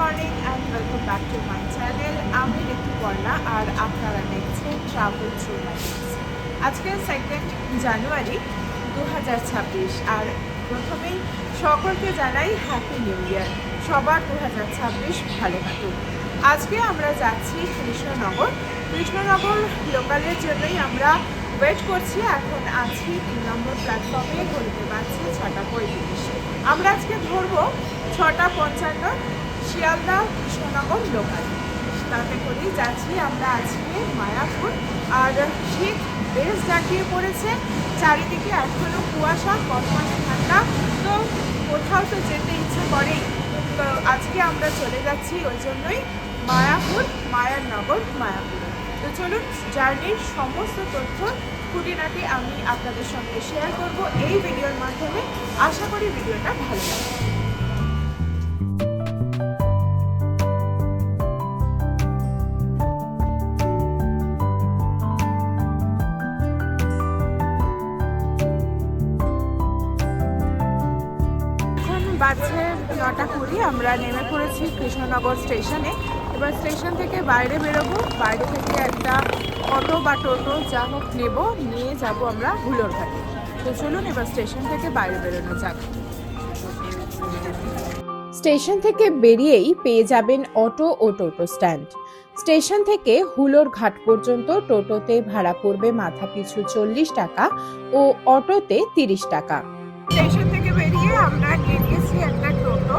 Morning and welcome back to my channel. আমি ঋতুপর্ণা আর আপনারা দেখছেন ট্রাভেল থ্রু মাই ডেজ। আজকে 2nd জানুয়ারি 2026 আর প্রথমেই সকলকে জানাই হ্যাপি নিউ ইয়ার। সবার 2026 ভালো কাটুক। আজকে আমরা যাচ্ছি কৃষ্ণনগর লোকালের জন্যই আমরা ওয়েট করছি। এখন আছি 3 নম্বর প্ল্যাটফর্মে, ঘড়িতে বাজছে 6:35। আমরা আজকে ধরবো 6:55 শিয়ালদা কৃষ্ণনগর লোকাল। তাতে করেই যাচ্ছি আমরা আজকে মায়াপুর। আর শীত বেশ জাঁকিয়ে পড়েছে, চারিদিকে এখনও কুয়াশা, কনকনে ঠান্ডা, তো কোথাও তো যেতে ইচ্ছে করেই। তো আজকে আমরা চলে যাচ্ছি ওই জন্যই মায়াপুর, মায়ার নগর মায়াপুরে। তো চলুন, জার্নির সমস্ত তথ্য খুঁটিনাটি আমি আপনাদের সঙ্গে শেয়ার করব এই ভিডিওর মাধ্যমে। আশা করি ভিডিওটা ভালো লাগবে। বাজছে 9:20। আমরা নেমে পড়েছি কৃষ্ণনগর স্টেশনে। এবার স্টেশন থেকে বাইরে বেরোবো। বাইরে থেকে একটা অটো বা টোটো যা হোক নেব, নিয়ে যাব আমরা হুলোরঘাটে। তো চলুন এবার স্টেশন থেকে বাইরে বেরোনো যাক। স্টেশন থেকে বেরিয়েই পেয়ে যাবেন অটো ও টোটো স্ট্যান্ড। স্টেশন থেকে হুলোর ঘাট পর্যন্ত টোটোতে ভাড়া পড়বে মাথাপিছু 40 টাকা ও অটোতে 30 টাকা। স্টেশন থেকে বেরিয়ে আমরা নিয়ে নিয়েছি একটা টোটো,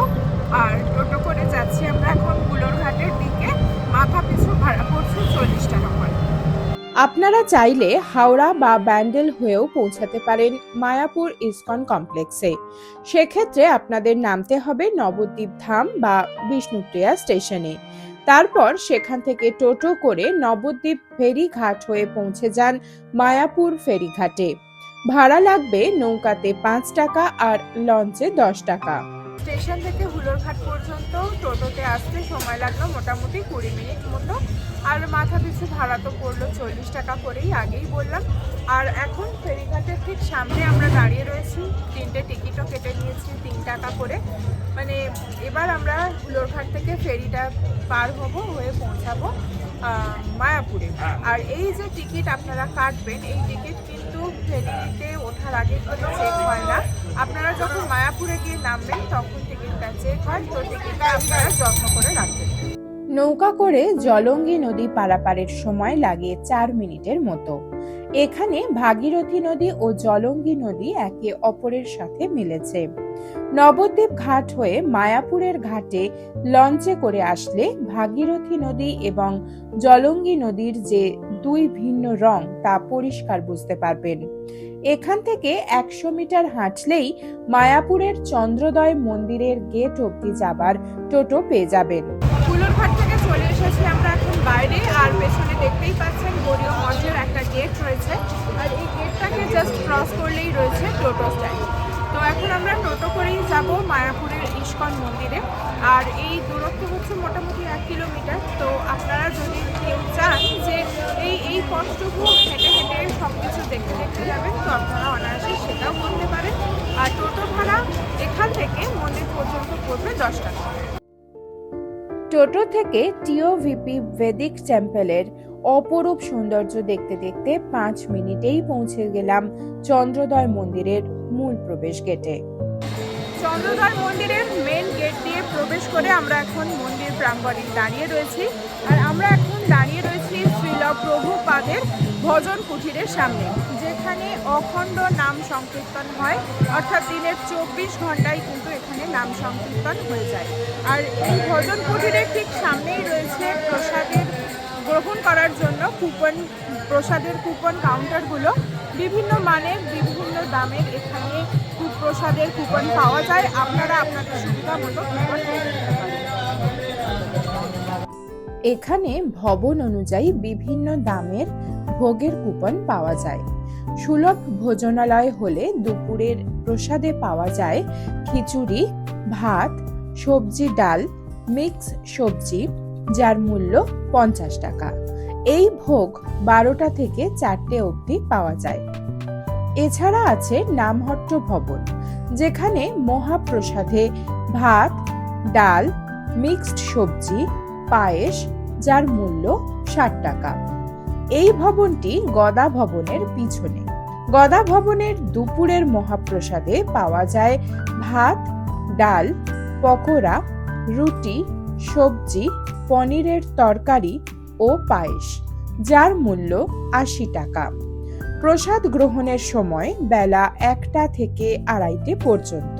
আর টোটো করে যাচ্ছি আমরা এখন হুলোরঘাটের দিকে। মাথা পিছু ভাড়া পড়ছে 40 টাকা করে। আপনারা চাইলে হাওড়া বা ব্যান্ডেল হয়েও পৌঁছাতে পারেন মায়াপুর ইসকন কমপ্লেক্সে। সেক্ষেত্রে আপনাদের নামতে হবে নবদ্বীপ ধাম বা বিষ্ণুপ্রিয়া স্টেশনে। তারপর সেখান থেকে টোটো করে নবদ্বীপ ফেরিঘাট হয়ে পৌঁছে যান মায়াপুর ফেরিঘাটে। ভাড়া লাগবে নৌকাতে 5 টাকা আর লঞ্চে 10 টাকা। স্টেশন থেকে হুলোরঘাট পর্যন্ত টোটোতে আসতে সময় লাগলো মোটামুটি 20 মিনিট মতো। আর মাথা পিছু ভাড়া তো পড়লো 40 টাকা করেই, আগেই বললাম। আর এখন ফেরিঘাটের ঠিক সামনে আমরা দাঁড়িয়ে রয়েছি। 3টে টিকিটও কেটে নিয়েছি 3 টাকা করে। মানে এবার আমরা হুলোরঘাট থেকে ফেরিটা পার হয়ে পৌঁছাবো মায়াপুরে। আর এই যে টিকিট আপনারা কাটবেন, এই টিকিট কিন্তু ফেরিতে ওঠার আগে কোনো চেক হয় না। আপনারা যখন মায়াপুরে গিয়ে নামবেন তখন টিকিটটা চেক হয়। তো টিকিটটা আপনারা যত্ন করে রাখবেন। নৌকা করে জলঙ্গি নদী পারাপারের সময় লাগে 4 মিনিটের মতো। এখানে ভাগীরথী নদী ও জলঙ্গি নদী একে অপরের সাথে মিলেছে। নবদ্বীপ ঘাট হয়ে মায়াপুরের ঘাটে লঞ্চে করে আসলে ভাগীরথী নদী এবং জলঙ্গি নদীর যে দুই ভিন্ন রং তা পরিষ্কার বুঝতে পারবেন। এখান থেকে 100 মিটার হাঁটলেই মায়াপুরের চন্দ্রোদয় মন্দিরের গেট অবধি যাবার টোটো পেয়ে যাবেন। হুলোরঘাট থেকে চলে এসেছি আমরা এখন বাইরে। আর পেছনে দেখতেই পাচ্ছেন গৌরীয় মঠের একটা গেট রয়েছে, আর এই গেটটাকে জাস্ট ক্রস করলেই রয়েছে টোটো স্ট্যান্ড। তো এখন আমরা টোটো করেই যাব মায়াপুরের ইস্কন মন্দিরে। আর এই দূরত্ব হচ্ছে মোটামুটি 1 কিলোমিটার। তো আপনারা যদি কেউ চান যে এই পথটুকু হেঁটে হেঁটে সব কিছু দেখতে দেখতে যাবেন, তো আপনারা অনায়াসে সেটাও করতে পারেন। আর টোটো ভাড়া এখান থেকে মন্দির পর্যন্ত পড়বে 10 টাকা। টোটো থেকে টিওভিপি ভেদিক টেম্পলের অপরূপ সৌন্দর্য দেখতে দেখতে 5 মিনিটেই পৌঁছে গেলাম চন্দ্রোদয় মন্দিরের মূল প্রবেশ গেটে। চন্দ্রোদয় মন্দিরের মেন গেট দিয়ে প্রবেশ করে আমরা এখন মন্দির প্রাঙ্গণে দাঁড়িয়ে রয়েছি। আর আমরা এখন দাঁড়িয়ে রয়েছি শ্রীল প্রভুপাদের ভজন কুঠিরের সামনে, যেখানে অখণ্ড নাম সংকীর্তন হয়। অর্থাৎ দিনের 24 ঘন্টায় কিন্তু এখানে নাম সংকীর্তন হয়ে যায়। আর এই ভজন কুঠিরের ঠিক সামনেই রয়েছে প্রসাদের গ্রহণ করার জন্য প্রসাদের কুপন কাউন্টারগুলো। বিভিন্ন মানের বিভিন্ন দামের এখানে প্রসাদের কুপন পাওয়া যায়। আপনারা আপনাদের সুবিধা মতো কুপন নিতে পারেন। এখানে ভবন অনুযায়ী বিভিন্ন দামের ভোগের কুপন পাওয়া যায়। সুলভ ভোজনালয় হলে দুপুরের প্রসাদে পাওয়া যায় খিচুড়ি, ভাত, সবজি, ডাল, মিক্স সবজি, যার মূল্য 50 টাকা। এই ভোগ 12টা থেকে 4টে অবধি পাওয়া যায়। এছাড়া আছে নামহট্ট ভবন, যেখানে মহাপ্রসাদে ভাত, ডাল, মিক্সড সবজি, পায়েস, যার মূল্য 60 টাকা। এই ভবনটি গদা ভবনের পিছনে। গদা ভবনের দুপুরের মহাপ্রসাদে পাওয়া যায় ভাত, ডাল, পকোড়া, রুটি, সবজি, পনিরের তরকারি ও পায়েস, যার মূল্য 80 টাকা। প্রসাদ গ্রহণের সময় বেলা 1টা থেকে 2:30 পর্যন্ত।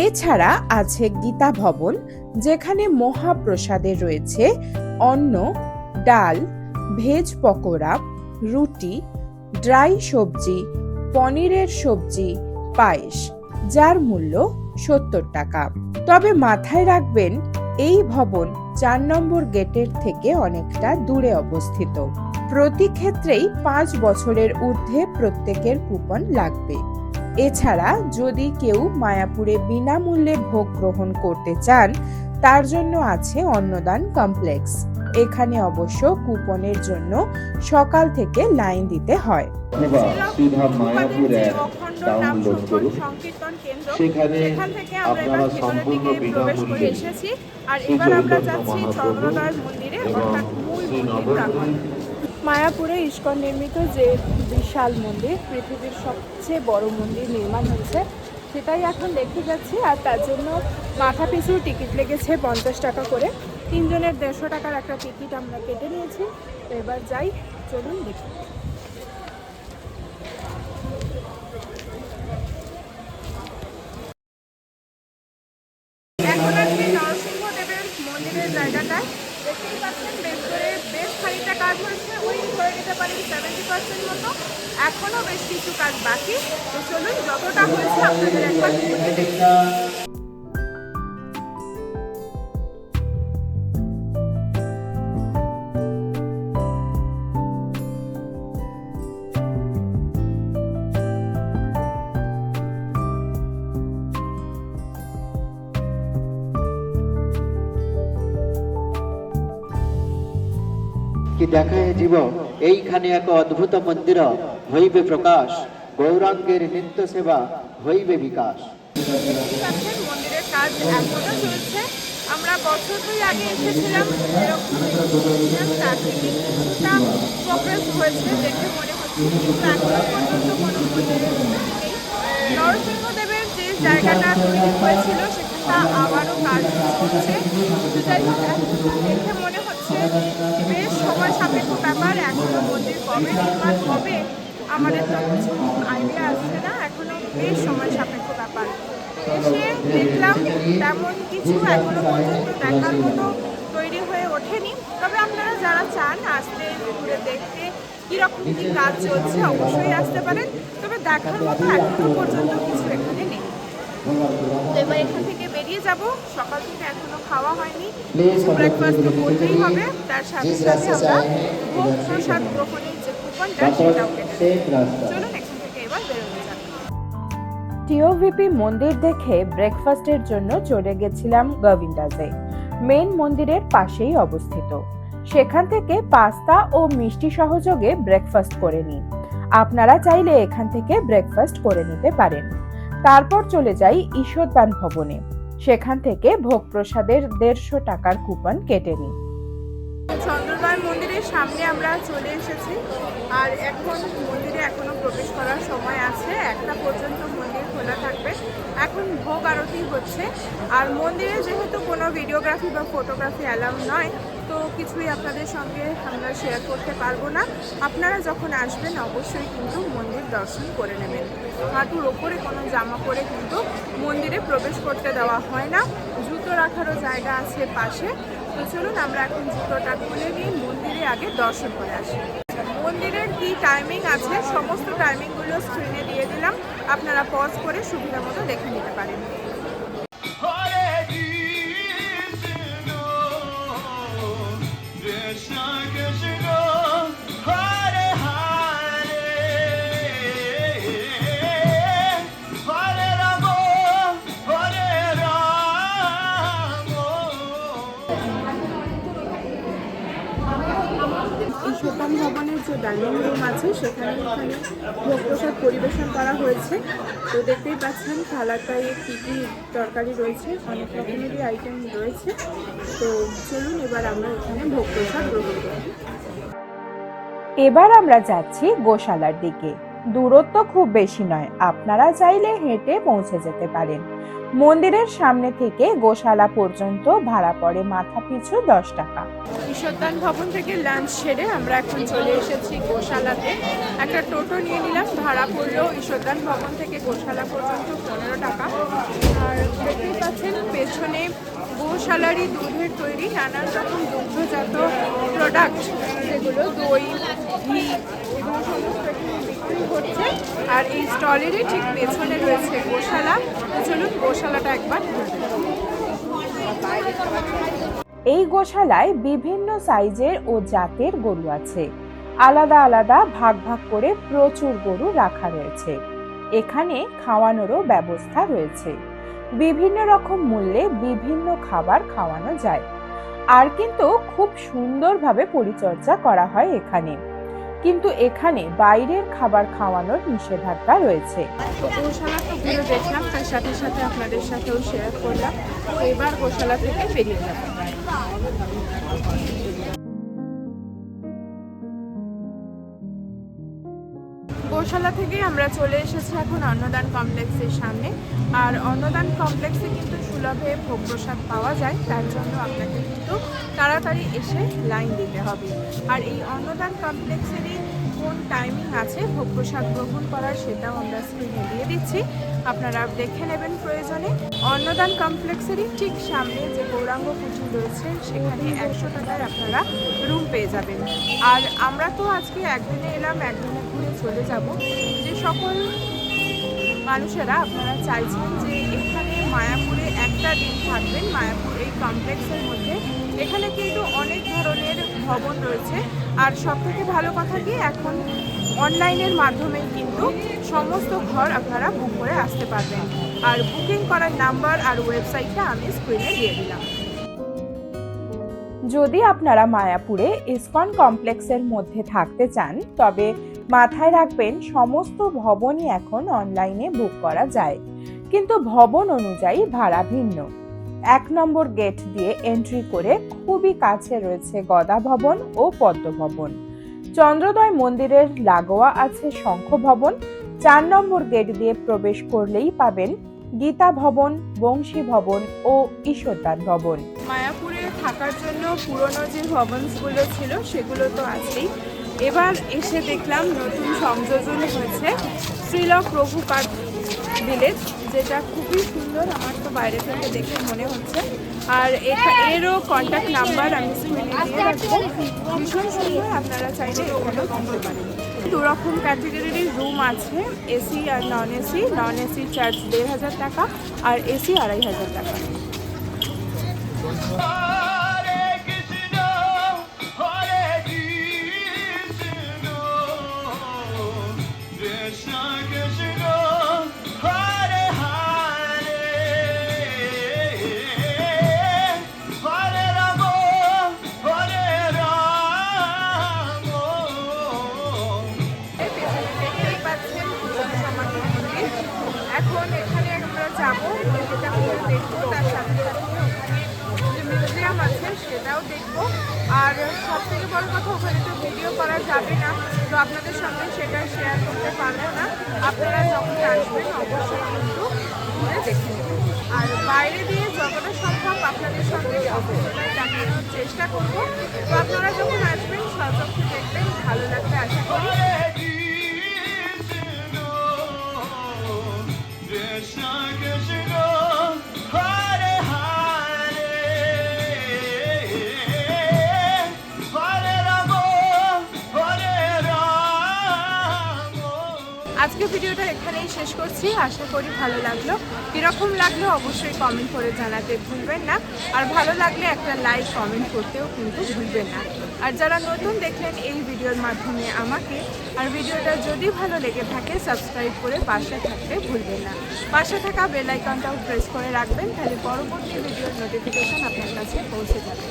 এছাড়া আছে গীতা ভবন, যেখানে মহাপ্রসাদে রয়েছে অন্ন, ডাল, ভেজ পকোড়া, রুটি, ড্রাই সবজি, পনিরের সবজি, পায়েস, যার মূল্য 70 টাকা। তবে মাথায় রাখবেন, এই ভবন 4 নম্বর গেটের থেকে অনেকটা দূরে অবস্থিত। প্রতি ক্ষেত্রেই 5 বছরের ঊর্ধ্বে প্রত্যেকের কুপন লাগবে। এছাড়া যদি কেউ মায়াপুরে বিনামূল্যে ভোগ গ্রহণ করতে চান, তার জন্য আছে অন্নদান কমপ্লেক্স। এখানে অবশ্য কুপনের জন্য সকাল থেকে লাইন দিতে হয়। সিধা মায়াপুর অ্যাপ ডাউনলোড করুন। সেখানে আপনারা সম্পূর্ণ বিনামূল্যে এসেছি আর এবার আমরা যাচ্ছি চন্দ্রদয় মন্দিরে, অর্থাৎ মূল মন্দির প্রাঙ্গণে। মায়াপুরে ইস্কন নির্মিত যে বিশাল মন্দির, পৃথিবীর সবচেয়ে বড় মন্দির নির্মাণ হয়েছে, সেটাই এখন দেখতে যাচ্ছি। আর তার জন্য মাথা পিছু টিকিট লেগেছে 50 টাকা করে। 3 জনের 150 টাকার একটা টিকিট আমরা কেটে নিয়েছি। তো এবার যাই, চলুন দেখি। এখন আছি নরসিংহদেবের মন্দিরের জায়গাটায়। দেখতেই পাচ্ছেন ভেতরে বেশ খানিকটা কাজ হয়েছে, ওই ধরে নিতে পারি 70% মতো। এখনো বেশ কিছু কাজ বাকি। তো চলুন যতটা হয়েছে আপনাদের একবার ঘুরে দেখি। কি দেখায় জীব এইখানে এক অদ্ভুত মন্দির হইবে প্রকাশ, গৌরাঙ্গের নিত্য সেবা হইবে বিকাশ। মন্দিরের কাজ এখনো চলছে। আমরা বছর 2 আগে এসেছিলাম, তার থেকে কিছুটা প্রোগ্রেস হয়েছে দেখে মনে হচ্ছে, কিন্তু এখনো পর্যন্ত কোনো মন্দিরের নেই। নরসিংহদেবের যে জায়গাটা তৈরি হয়েছিল সেখানটা আবারও কাজ চলছে। যাই হোক, দেখে মনে হচ্ছে বেশ সময় সাপেক্ষ ব্যাপার। এখনো মন্দির কবে নির্মাণ হবে আমাদের তো কিছু আইডিয়া আসছে না, এখনো বেশ সময় সাপেক্ষ ব্যাপার। এসে দেখলাম তেমন কিছু এখনো পর্যন্ত দেখার মতো তৈরি হয়ে ওঠেনি। তবে আপনারা যারা চান আসতে ঘুরে দেখতে কীরকম কী কাজ চলছে, অবশ্যই আসতে পারেন। তবে দেখার মতো এখনো পর্যন্ত কিছু এখানে নেই। তো এবার এখান থেকে বেরিয়ে যাব। সকাল থেকে এখনো খাওয়া হয়নি, ব্রেকফাস্ট তো করতেই হবে। তার সাথে সাথে আমরা ভোগ প্রসাদ গ্রহণের যে কুপনটা সেটাও কেটে চলুন এখান থেকে এবার বেরোনো যাক। টিওভিপি মন্দির দেখে ব্রেকফাস্টের জন্য চলে গেছিলাম গোবিন্দাজে। মেন মন্দিরের পাশেই অবস্থিত। সেখান থেকে পাস্তা ও মিষ্টি সহযোগে ব্রেকফাস্ট করে নিই। আপনারা চাইলে এখান থেকে ব্রেকফাস্ট করে নিতে পারেন। তারপর চলে যাই ঈশ্বরদান ভবনে। সেখান থেকে ভোগ প্রসাদের 150 টাকার কুপন কেটে নিই। চন্দ্রদয় মন্দিরের সামনে আমরা চলে এসেছি। আর এখন মন্দিরে এখনো প্রবেশ করার সময় আছে, 1টা পর্যন্ত মন্দির খোলা থাকবে। এখন ভোগ আরতি হচ্ছে। আর মন্দিরে যেহেতু কোনো ভিডিওগ্রাফি বা ফটোগ্রাফি অ্যালাউ নয়, তো কিছুই আপনাদের সঙ্গে আমরা শেয়ার করতে পারবো না। আপনারা যখন আসবেন অবশ্যই কিন্তু মন্দির দর্শন করে নেবেন। হাঁটুর ওপরে কোনো জামা পরে কিন্তু মন্দিরে প্রবেশ করতে দেওয়া হয় না। জুতো রাখারও জায়গা আছে পাশে। তো চলুন আমরা এখন জুতোটা খুলে নিয়ে মন্দিরে আগে দর্শন করে আসি। মন্দিরের কি টাইমিং আছে সমস্ত টাইমিংগুলো স্ক্রিনে দিয়ে দিলাম, আপনারা পজ করে সুবিধা মতো দেখে নিতে পারেন। ঈশ্বরদান ভবনের যে ডাইনিং রুম আছে, সেখানে এখানে ভোগ প্রসাদ পরিবেশন করা হয়েছে। তো দেখতেই পাচ্ছেন থালাটায় কী কী তরকারি রয়েছে, অনেক রকমেরই আইটেম রয়েছে। তো চলুন এবার আমরা এখানে ভোগ প্রসাদ গ্রহণ করি। এবার আমরা যাচ্ছি গোশালার দিকে। দূরত্ব খুব বেশি নয়, আপনারা চাইলে হেঁটে পৌঁছে যেতে পারেন। মন্দিরের সামনে থেকে গোশালা পর্যন্ত ভাড়া পড়ে মাথাপিছু 10 টাকা। ঈশ্বরদান ভবন থেকে লাঞ্চ সেরে আমরা এখন চলে এসেছি গোশালাতে। একটা টোটো নিয়ে নিলাম, ভাড়া পড়লো ঈশ্বরদান ভবন থেকে গোশালা পর্যন্ত 15 টাকা। আর দেখতেই পাচ্ছেন পেছনে গোশালারই দুধের তৈরি নানান রকম দুগ্ধজাত প্রোডাক্ট, যেগুলো দই, ঘি এগুলো সমস্ত এখানে বিক্রি হচ্ছে। আর এই স্টলেরই ঠিক পেছনে রয়েছে গোশালা। তো চলুন গোশালাটা একবার ঘুরে দেখি। এই গোশালায় বিভিন্ন সাইজের ও জাতের গরু আছে। আলাদা আলাদা ভাগ ভাগ করে প্রচুর গরু রাখা রয়েছে। এখানে খাওয়ানোরও ব্যবস্থা রয়েছে। বিভিন্ন রকম মূল্যে বিভিন্ন খাবার খাওয়ানো যায়। আর কিন্তু খুব সুন্দরভাবে পরিচর্যা করা হয় এখানে। কিন্তু এখানে বাইরের খাবার খাওয়ানোর নিষেধাজ্ঞা রয়েছে। তো গোশালা তো ঘুরে দেখলাম, তার সাথে সাথে আপনাদের সাথেও শেয়ার করলাম। তো এবার গোশালা থেকে বেরিয়ে যাব। গোশালা থেকে আমরা চলে এসেছি এখন অন্নদান কমপ্লেক্সের সামনে। আর অন্নদান কমপ্লেক্সে কিন্তু সুলভে ভোগ প্রসাদ পাওয়া যায়, তার জন্য আপনাকে কিন্তু তাড়াতাড়ি এসে লাইন দিতে হবে। আর এই অন্নদান কমপ্লেক্সেরই কোন টাইমিং আছে ভোগ প্রসাদ গ্রহণ করার, সেটাও আমরা স্ক্রিনে দিয়ে দিচ্ছি, আপনারা দেখে নেবেন প্রয়োজনে। অন্নদান কমপ্লেক্সেরই ঠিক সামনে যে গৌরাঙ্গ কুটির রয়েছে, সেখানে 100 টাকায় আপনারা রুম পেয়ে যাবেন। আর আমরা তো আজকে একদিনে এলাম, একদিনে ঘুরে চলে যাব। যে সকল মানুষেরা আপনারা চাইছেন যে এখানে মায়াপুরে একটা দিন থাকবেন, মায়াপুর এই কমপ্লেক্সের মধ্যে, এখানে কিন্তু অনেক ধরনের ভবন রয়েছে। আর সবথেকে ভালো কথা কি, এখন অনলাইনের মাধ্যমে কিন্তু সমস্ত ঘর আপনারা বুক করে আসতে পারবেন। আর বুকিং করার নাম্বার আর ওয়েবসাইটটা আমি স্ক্রিনে দিয়ে দিলাম। যদি আপনারা মায়াপুরে ইসকন কমপ্লেক্সের মধ্যে থাকতে চান, তবে মাথায় রাখবেন সমস্ত ভবনই এখন অনলাইনে বুক করা যায়, কিন্তু ভবন অনুযায়ী ভাড়া ভিন্ন। 1 নম্বর গেট দিয়ে এন্ট্রি করে খুবই কাছে রয়েছে গদা ভবন ও পদ্ম ভবন। চন্দ্রোদয় মন্দিরের লাগোয়া আছে শঙ্খ ভবন। 4 নম্বর গেট দিয়ে প্রবেশ করলেই পাবেন গীতা ভবন, বংশী ভবন ও ঈশ্বরদান ভবন। মায়াপুরে থাকার জন্য পুরনো যে ভবনসগুলো ছিল সেগুলো তো আছেই। এবার এসে দেখলাম নতুন সংযোজন হয়েছে শ্রীল প্রভুপাদ ভিলেজ, যেটা খুবই সুন্দর, আমার তো বাইরে থেকে দেখে মনে হচ্ছে। আর এরও কন্ট্যাক্ট নাম্বার আমি স্ক্রিনে দিয়ে রাখবো। ভীষণ সুন্দর, আপনারা চাইলে এখানেও থাকতে পারেন। 2 রকম ক্যাটেগরির রুম আছে, এসি আর non AC. Non AC charge 1500 টাকা আর এসি 2500 টাকা। এখন এখানে আমরা যাবো, যেটা করে দেখবো, তার সাথে সাথে ওখানে যে মিউজিয়াম আছে সেটাও দেখবো। আর সব থেকে বড় কথা, ওখানে তো ভিডিও করা যাবে না, তো আপনাদের সঙ্গে সেটা শেয়ার করতে পারবো না। আপনারা যখন আসবেন অবশ্যই কিন্তু ঘুরে দেখে নেবেন। আর বাইরে দিয়ে যতটা সম্ভব আপনাদের সঙ্গে অভিজ্ঞতায় দেখানোর চেষ্টা করবো। তো আপনারা যখন আসবেন সচক্ষে দেখবেন, ভালো লাগবে আশা করি। আজকে ভিডিওটা এখানেই শেষ করছি। আশা করি ভালো লাগলো। কীরকম লাগলো অবশ্যই কমেন্ট করে জানাতে ভুলবেন না। আর ভালো লাগলে একটা লাইক কমেন্ট করতেও কিন্তু ভুলবেন না। আর যারা নতুন দেখলেন এই ভিডিওর মাধ্যমে আমাকে, আর ভিডিওটা যদি ভালো লেগে থাকে সাবস্ক্রাইব করে পাশে থাকতে ভুলবেন না। পাশে থাকা বেল আইকনটাও প্রেস করে রাখবেন, তাহলে পরবর্তী ভিডিওর নোটিফিকেশন আপনার কাছে পৌঁছে যাবে।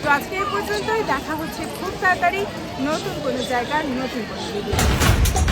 তো আজকে এই পর্যন্তই, দেখা হচ্ছে খুব তাড়াতাড়ি নতুন কোনো জায়গার নতুন কোনো ভিডিও।